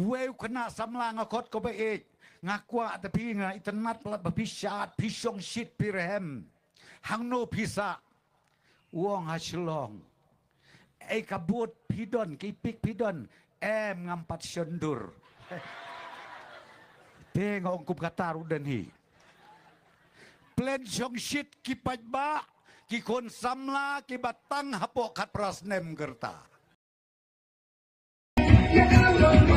เวลคณะสำลางอคตก็ไปเอกงากว่าแต่พี่งาอิตนัดละพิชาติพิชงชิดพิเรมฮังโนพิษะวงฮัชลองไอ้กบฏพิดอนกิปิกพิดอนแอมงำปัดชนดุรเตงองกุบกตารุดันฮีเปลนชงชิดกิปัจบะกิคนสำลากิบัตตังhapoh kat prah snem gerta Ya Allah,